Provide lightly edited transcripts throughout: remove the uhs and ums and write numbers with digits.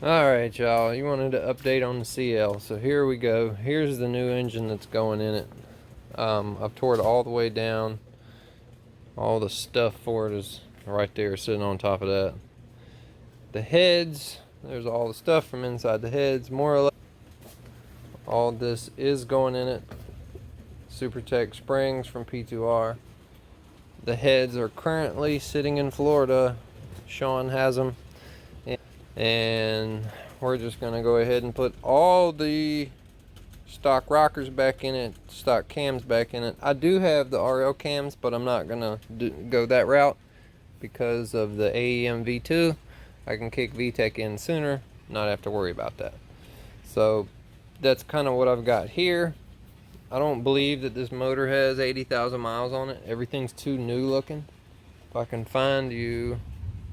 Alright, y'all, you wanted an update on the CL, so here we go. Here's the new engine that's going in it. I've tore it all the way down. All the stuff for it is right there sitting on top of that. The heads, there's all the stuff from inside the heads, more or less. All this is going in it. SuperTech springs from P2R. The heads are currently sitting in Florida. Sean has them. And we're just going to go ahead and put all the stock rockers back in it, stock cams back in it. I do have the RL cams, but I'm not going to go that route because of the AEM V2. I can kick VTEC in sooner, not have to worry about that. So that's kind of what I've got here. I don't believe that this motor has 80,000 miles on it. Everything's too new looking. If I can find you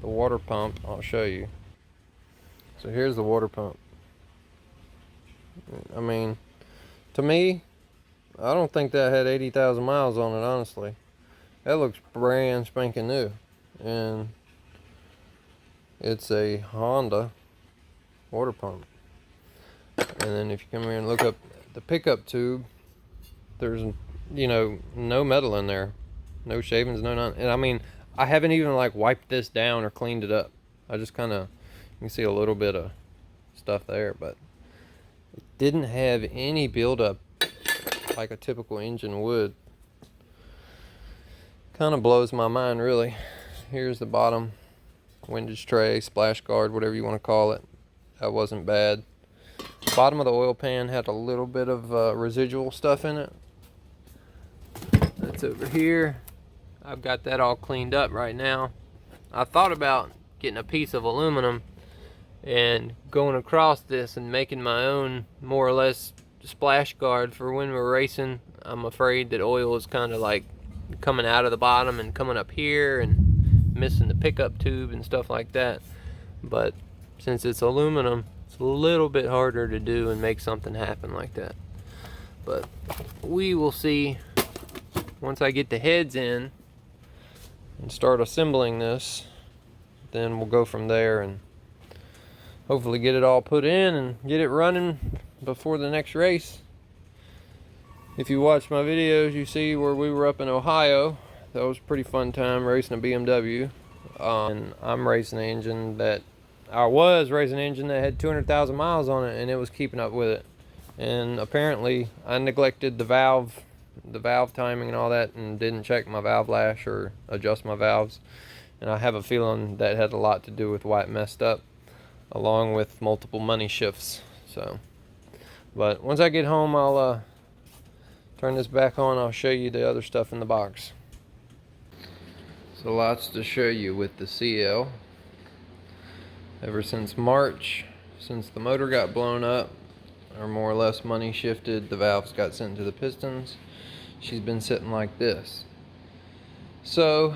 the water pump, I'll show you. So here's the water pump. I mean, to me, I don't think that had 80,000 miles on it, honestly. That looks brand spanking new. And it's a Honda water pump. And then if you come here and look up the pickup tube, there's, you know, no metal in there. No shavings, no none. And I mean, I haven't even like wiped this down or cleaned it up. I just kind of, you can see a little bit of stuff there, but it didn't have any buildup like a typical engine would. Kind of blows my mind, really. Here's the bottom windage tray, splash guard, whatever you want to call it. That wasn't bad. Bottom of the oil pan had a little bit of residual stuff in it. That's over here. I've got that all cleaned up right now. I thought about getting a piece of aluminum and going across this and making my own more or less splash guard for when we're racing. I'm afraid that oil is kind of like coming out of the bottom and coming up here and missing the pickup tube and stuff like that. But since it's aluminum, it's a little bit harder to do and make something happen like that. But we will see once I get the heads in and start assembling this. Then we'll go from there and hopefully get it all put in and get it running before the next race. If you watch my videos, you see where we were up in Ohio. That was a pretty fun time racing a BMW. And I'm racing an engine that had 200,000 miles on it, and it was keeping up with it. And apparently I neglected the valve timing and all that, and didn't check my valve lash or adjust my valves. And I have a feeling that had a lot to do with why it messed up, along with multiple money shifts. So, but once I get home, I'll turn this back on. I'll show you the other stuff in the box. So lots to show you with the CL. Ever since March, since the motor got blown up, or more or less money shifted, the valves got sent to the pistons, she's been sitting like this. So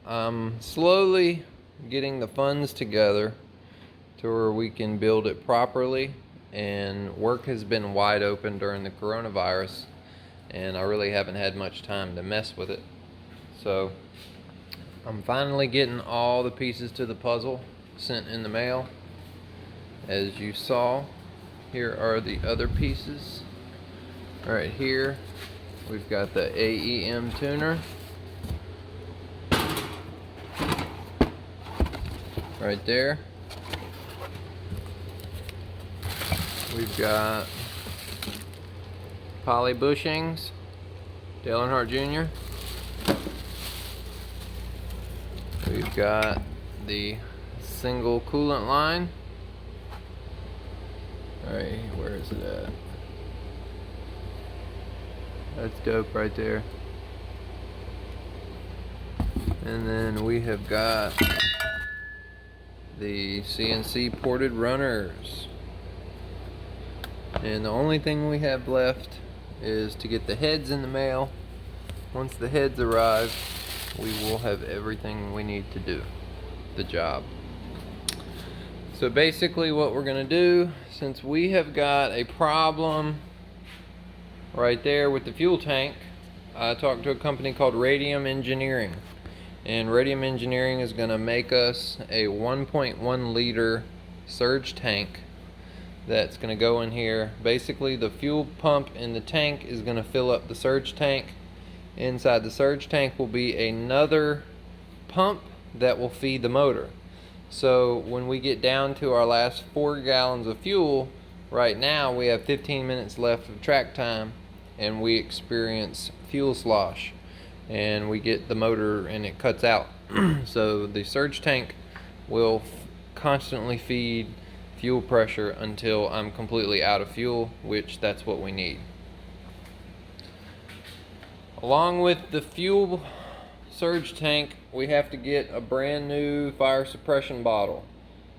I'm slowly getting the funds together to where we can build it properly, and work has been wide open during the coronavirus, and I really haven't had much time to mess with it. So I'm finally getting all the pieces to the puzzle sent in the mail. As you saw, here are the other pieces. Right here we've got the AEM tuner. Right there we've got poly bushings, Dale Earnhardt Jr. We've got the single coolant line. Alright, where is it at? That's dope right there. And then we have got the CNC ported runners. And the only thing we have left is to get the heads in the mail. Once the heads arrive, we will have everything we need to do the job. So basically what we're going to do, since we have got a problem right there with the fuel tank, I talked to a company called Radium Engineering. And Radium Engineering is going to make us a 1.1 liter surge tank that's going to go in here. Basically, the fuel pump in the tank is going to fill up the surge tank. Inside the surge tank will be another pump that will feed the motor. So when we get down to our last 4 gallons of fuel, right now we have 15 minutes left of track time, and we experience fuel slosh, and we get the motor and it cuts out. So the surge tank will constantly feed fuel pressure until I'm completely out of fuel, which that's what we need. Along with the fuel surge tank, we have to get a brand new fire suppression bottle.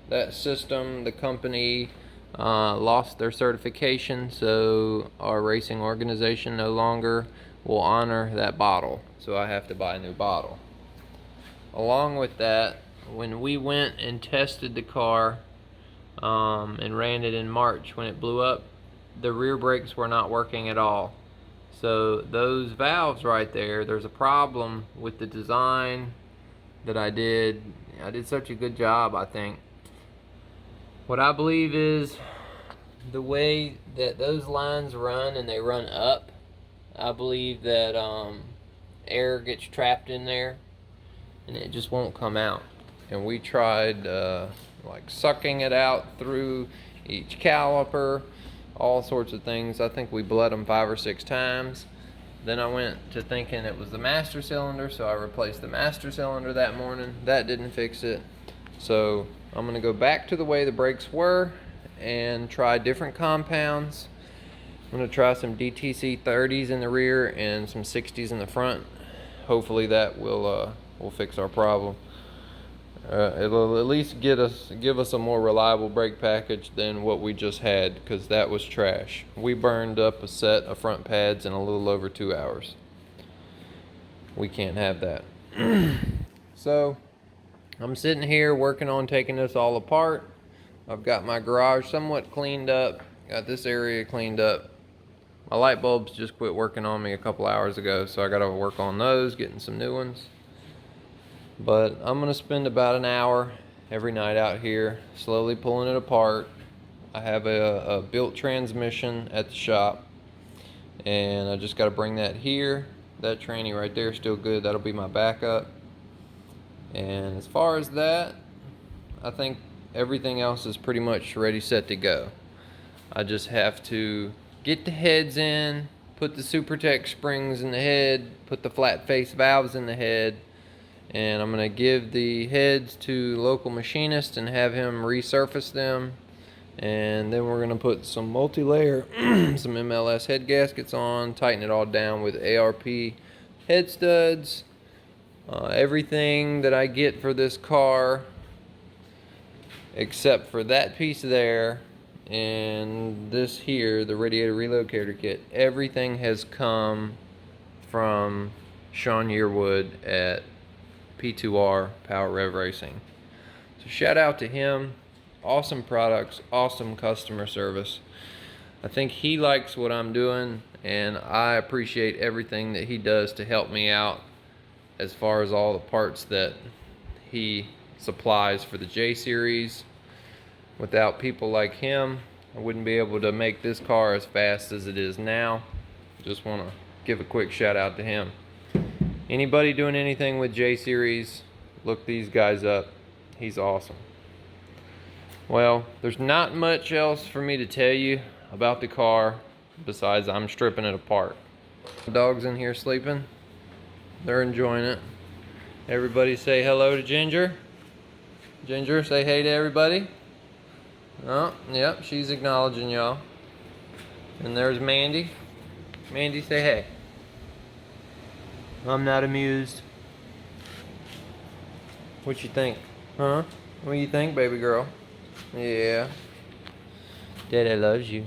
That system, the company lost their certification, so our racing organization no longer will honor that bottle, so I have to buy a new bottle. Along with that, when we went and tested the car and ran it in March when it blew up, the rear brakes were not working at all. So those valves right there, there's a problem with the design that I did. I did such a good job, I think. What I believe is the way that those lines run, and they run up, I believe that air gets trapped in there and it just won't come out. And we tried like sucking it out through each caliper, all sorts of things. I think we bled them 5 or 6 times. Then I went to thinking it was the master cylinder, so I replaced the master cylinder that morning. That didn't fix it. So I'm gonna go back to the way the brakes were and try different compounds. I'm gonna try some DTC 30s in the rear and some 60s in the front. Hopefully that will fix our problem. It'll at least give us a more reliable brake package than what we just had, because that was trash. We burned up a set of front pads in a little over 2 hours. We can't have that. So I'm sitting here working on taking this all apart. I've got my garage somewhat cleaned up, got this area cleaned up. My light bulbs just quit working on me a couple hours ago, so I gotta work on those, getting some new ones. But I'm gonna spend about an hour every night out here slowly pulling it apart. I have a built transmission at the shop, and I just got to bring that here. That tranny right there is still good. That'll be my backup. And as far as that, I think everything else is pretty much ready, set to go. I just have to get the heads in, put the SuperTech springs in the head, put the flat face valves in the head, and I'm going to give the heads to local machinist and have him resurface them. And then we're going to put some multi-layer, some MLS head gaskets on, tighten it all down with ARP head studs. Everything that I get for this car, except for that piece there and this here, the radiator relocator kit, everything has come from Sean Yearwood at P2R Power Rev Racing. So shout out to him. Awesome products, awesome customer service. I think he likes what I'm doing, and I appreciate everything that he does to help me out as far as all the parts that he supplies for the Jseries. Without people like him, I wouldn't be able to make this car as fast as it is now. Just want to give a quick shout out to him. Anybody doing anything with Jseries, look these guys up. He's awesome. Well, there's not much else for me to tell you about the car besides I'm stripping it apart. The dog's in here sleeping. They're enjoying it. Everybody say hello to Ginger. Ginger, say hey to everybody. Oh, yep, she's acknowledging y'all. And there's Mandy. Mandy, say hey. I'm not amused. What you think? Huh? What do you think, baby girl? Yeah. Daddy loves you.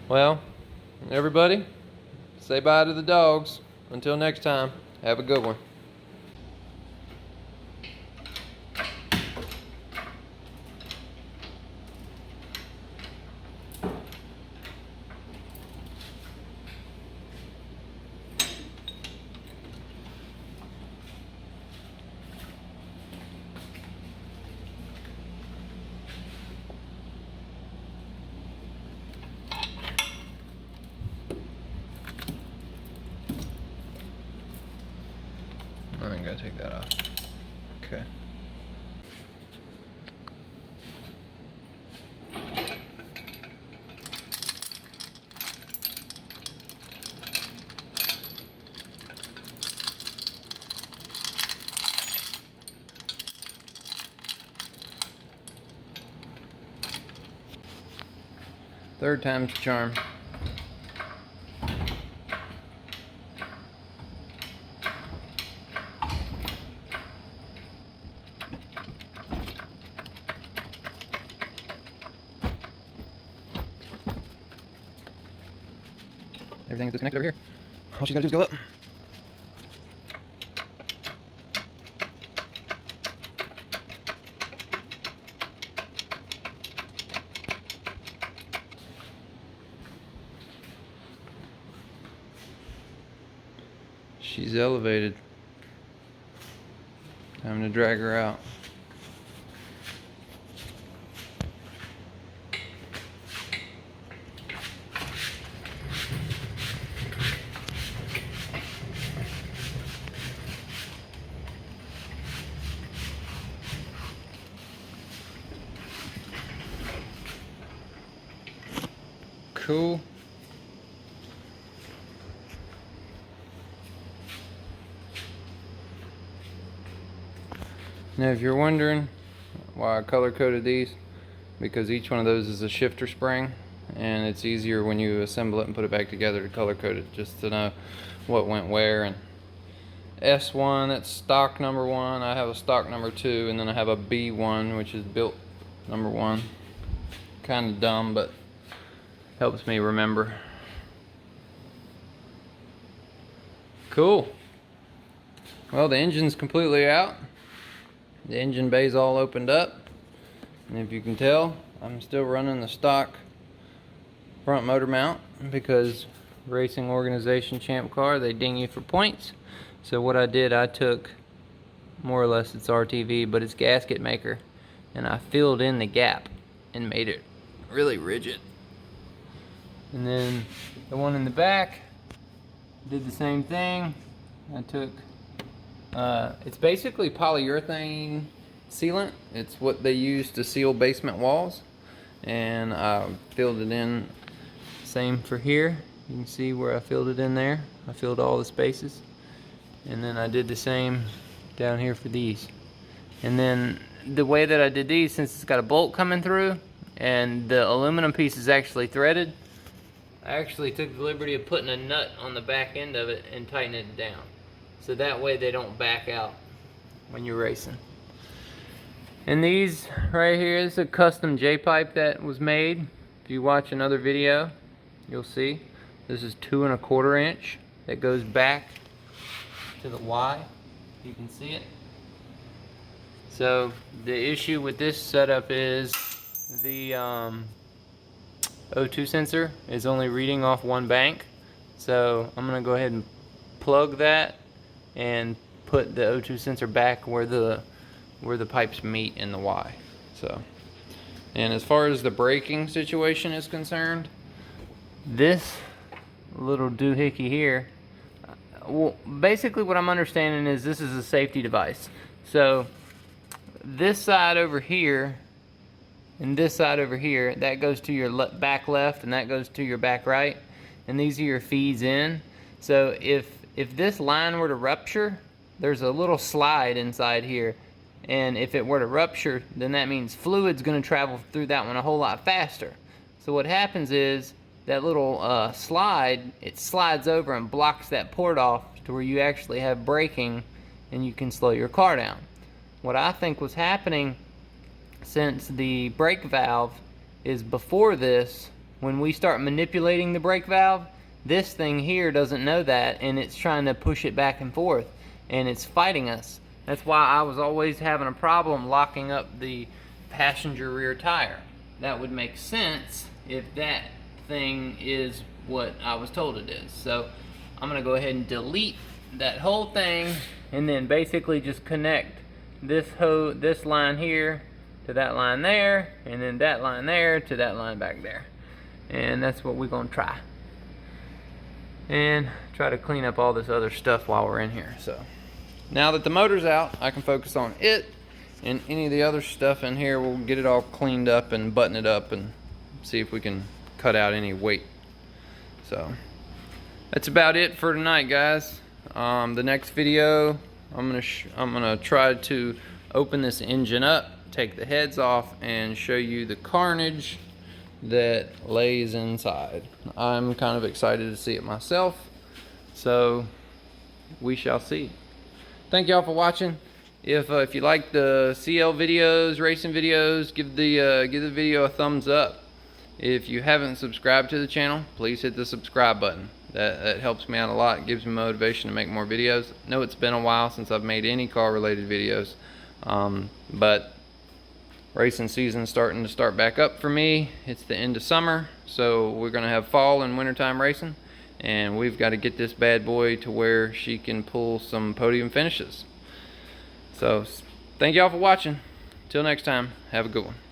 Well, everybody, say bye to the dogs. Until next time, have a good one. gotta take that off. Okay. Third time's the charm. Everything's disconnected over here. All she's gotta do is go up. She's elevated. Time to drag her out. Cool. Now if you're wondering why I color coded these, because each one of those is a shifter spring, and it's easier when you assemble it and put it back together to color code it, just to know what went where. And S1, that's stock number 1, I have a stock number 2, and then I have a B1, which is built number 1. Kind of dumb, but helps me remember. Cool. Well, the engine's completely out. The engine bay's all opened up. And if you can tell, I'm still running the stock front motor mount, because racing organization champ car, they ding you for points. So what I did, I took more or less its RTV, but it's gasket maker, and I filled in the gap and made it really rigid. And then the one in the back, did the same thing. I took, it's basically polyurethane sealant. It's what they use to seal basement walls. And I filled it in, same for here. You can see where I filled it in there. I filled all the spaces. And then I did the same down here for these. And then the way that I did these, since it's got a bolt coming through and the aluminum piece is actually threaded, I actually took the liberty of putting a nut on the back end of it and tightening it down. So that way they don't back out when you're racing. And these right here is a custom J-pipe that was made. If you watch another video, you'll see. This is 2 1/4 inch that goes back to the Y. You can see it. So the issue with this setup is the O2 sensor is only reading off one bank. So I'm gonna go ahead and plug that and put the O2 sensor back where the pipes meet in the Y. So, and as far as the braking situation is concerned, this little doohickey here, well, basically what I'm understanding is this is a safety device. So this side over here and this side over here, that goes to your back left and that goes to your back right, and these are your feeds in. So if this line were to rupture, there's a little slide inside here, and if it were to rupture, then that means fluid's going to travel through that one a whole lot faster. So what happens is that little slide, it slides over and blocks that port off to where you actually have braking and you can slow your car down. What I think was happening, since the brake valve is before this, when we start manipulating the brake valve, this thing here doesn't know that, and it's trying to push it back and forth, and it's fighting us. That's why I was always having a problem locking up the passenger rear tire. That would make sense if that thing is what I was told it is. So I'm gonna go ahead and delete that whole thing, and then basically just connect this line here to that line there, and then that line there to that line back there. And that's what we're gonna try. And try to clean up all this other stuff while we're in here. So Now that the motor's out, I can focus on it, and any of the other stuff in here, we'll get it all cleaned up and button it up and see if we can cut out any weight. So that's about it for tonight, guys. The next video, I'm gonna try to open this engine up, take the heads off, and show you the carnage that lays inside. I'm kind of excited to see it myself, so we shall see. Thank y'all for watching. If you like the CL videos, racing videos, give the video a thumbs up. If you haven't subscribed to the channel, please hit the subscribe button. That helps me out a lot, gives me motivation to make more videos. I know it's been a while since I've made any car related videos, but racing season's starting to start back up for me. It's the end of summer, so we're gonna have fall and wintertime racing, and we've got to get this bad boy to where she can pull some podium finishes. So thank y'all for watching. Till next time, have a good one.